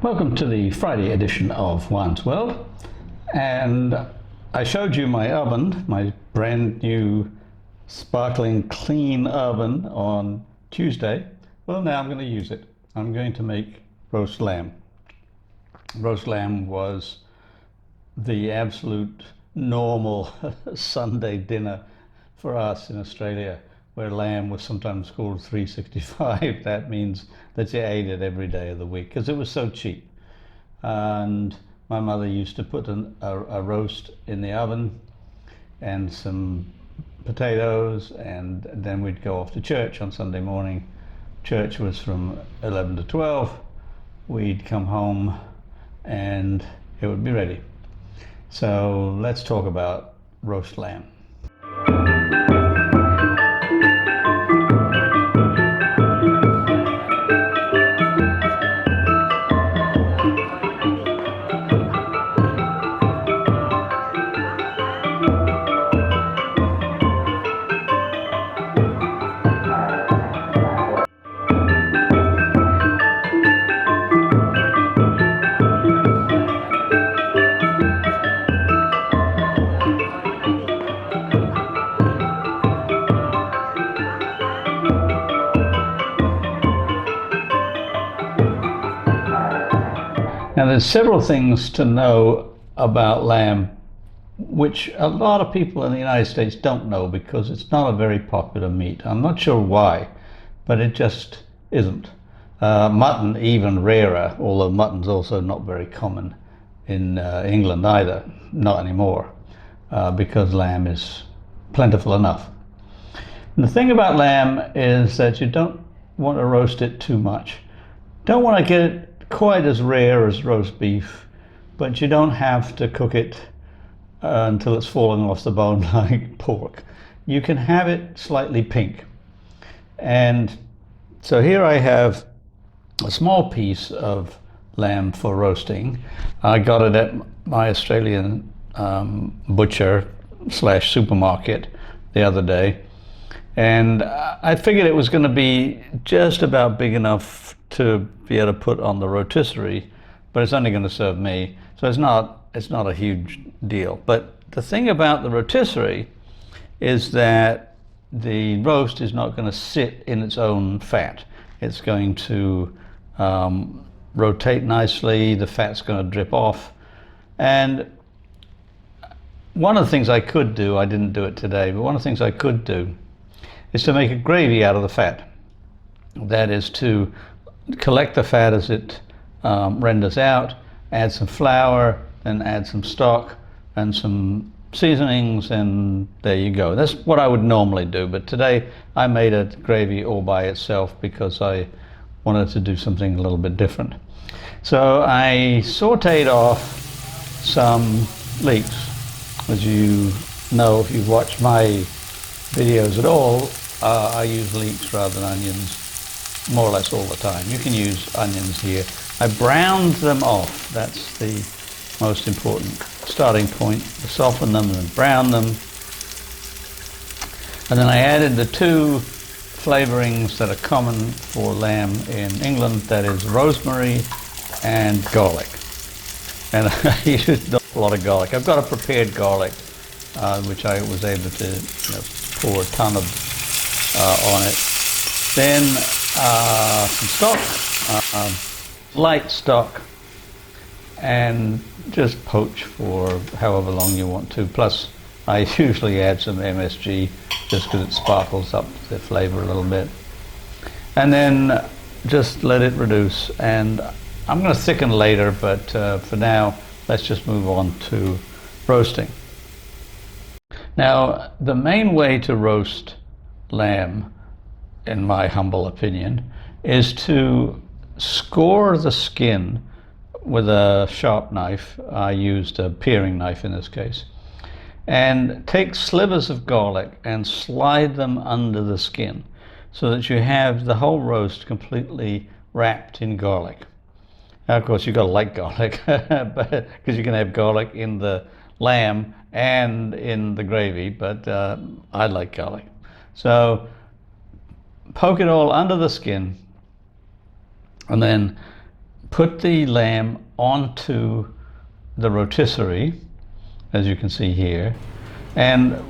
Welcome to the Friday edition of Juan's World, and I showed you my oven, my brand new sparkling clean oven on Tuesday. Well, now I'm going to use it. I'm going to make roast lamb. Roast lamb was the absolute normal Sunday dinner for us in Australia, where lamb was sometimes called 365. That means that you ate it every day of the week because it was so cheap. And my mother used to put a roast in the oven and some potatoes, and then we'd go off to church on Sunday morning. Church was from 11 to 12. We'd come home and it would be ready. So let's talk about roast lamb. Now there's several things to know about lamb which a lot of people in the United States don't know because it's not a very popular meat. I'm not sure why, but it just isn't. Mutton even rarer, although mutton's also not very common in England either, not anymore, because lamb is plentiful enough. And the thing about lamb is that you don't want to roast it too much. Don't want to get it quite as rare as roast beef, but you don't have to cook it until it's falling off the bone like pork. You can have it slightly pink. And so here I have a small piece of lamb for roasting. I got it at my Australian butcher slash supermarket the other day, and I figured it was going to be just about big enough to be able to put on the rotisserie, but it's only going to serve me, so it's not a huge deal. But the thing about the rotisserie is that the roast is not going to sit in its own fat. It's going to rotate nicely, the fat's going to drip off. And one of the things I could do, I didn't do it today, but one of the things I could do is to make a gravy out of the fat. That is to collect the fat as it renders out, add some flour, then add some stock and some seasonings, and there you go. That's what I would normally do, but today I made a gravy all by itself because I wanted to do something a little bit different. So I sauteed off some leeks. As you know, if you've watched my videos at all, I use leeks rather than onions more or less all the time. You can use onions here. I browned them off. That's the most important starting point. Soften them and brown them. And then I added the two flavorings that are common for lamb in England, that is rosemary and garlic. And I used a lot of garlic. I've got a prepared garlic, which I was able to pour a ton of on it. Then some stock, light stock, and just poach for however long you want to. Plus, I usually add some MSG just because it sparkles up the flavor a little bit. And then just let it reduce. And I'm going to thicken later, but for now, let's just move on to roasting. Now, the main way to roast lamb, in my humble opinion, is to score the skin with a sharp knife. I used a paring knife in this case. And take slivers of garlic and slide them under the skin so that you have the whole roast completely wrapped in garlic. Now, of course, you've got to like garlic, because you can have garlic in the lamb and in the gravy, but I like garlic. So poke it all under the skin and then put the lamb onto the rotisserie, as you can see here, and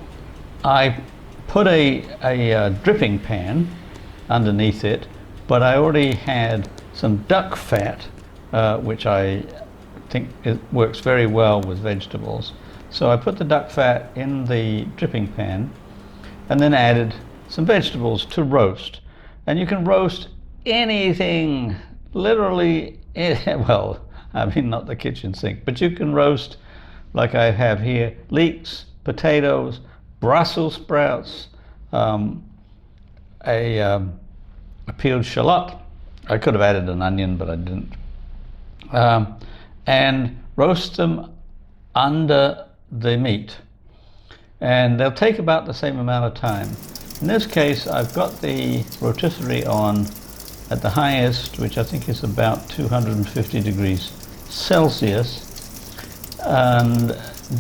I put a dripping pan underneath it, but I already had some duck fat, which I think it works very well with vegetables. So I put the duck fat in the dripping pan and then added some vegetables to roast. And you can roast anything, literally, well, I mean not the kitchen sink, but you can roast, like I have here, leeks, potatoes, Brussels sprouts, a peeled shallot. I could have added an onion, but I didn't. And roast them under the meat. And they'll take about the same amount of time. In this case, I've got the rotisserie on at the highest, which I think is about 250 degrees Celsius. And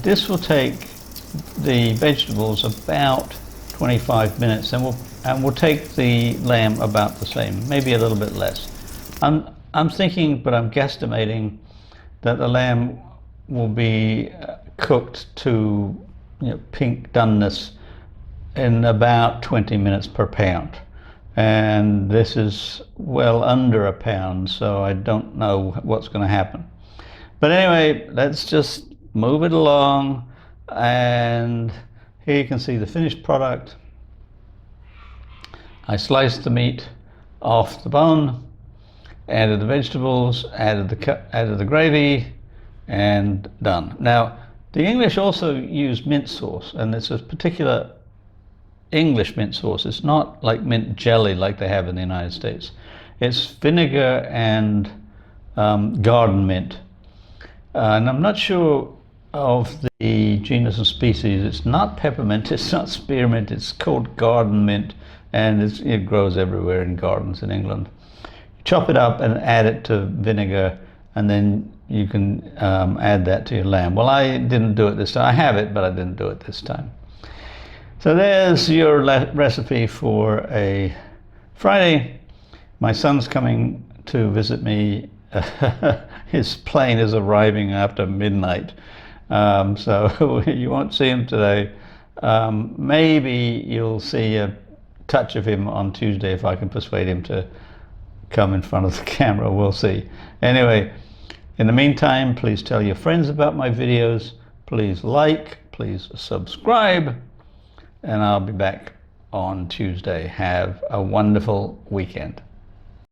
this will take the vegetables about 25 minutes, and we'll take the lamb about the same, maybe a little bit less. I'm thinking, but I'm guesstimating, that the lamb will be cooked to pink doneness in about 20 minutes per pound. And this is well under a pound, so I don't know what's going to happen. But anyway, let's just move it along. And here you can see the finished product. I sliced the meat off the bone, added the vegetables, added the gravy, and done. Now, the English also use mint sauce, and it's a particular English mint sauce. It's not like mint jelly like they have in the United States. It's vinegar and garden mint. And I'm not sure of the genus and species. It's not peppermint, it's not spearmint, it's called garden mint, and it grows everywhere in gardens in England. You chop it up and add it to vinegar, and then you can add that to your lamb. Well, I didn't do it this time. I have it, but I didn't do it this time. So there's your recipe for a Friday. My son's coming to visit me. His plane is arriving after midnight. So you won't see him today. Maybe you'll see a touch of him on Tuesday if I can persuade him to come in front of the camera. We'll see. Anyway, in the meantime, please tell your friends about my videos. Please like, please subscribe, and I'll be back on Tuesday. Have a wonderful weekend.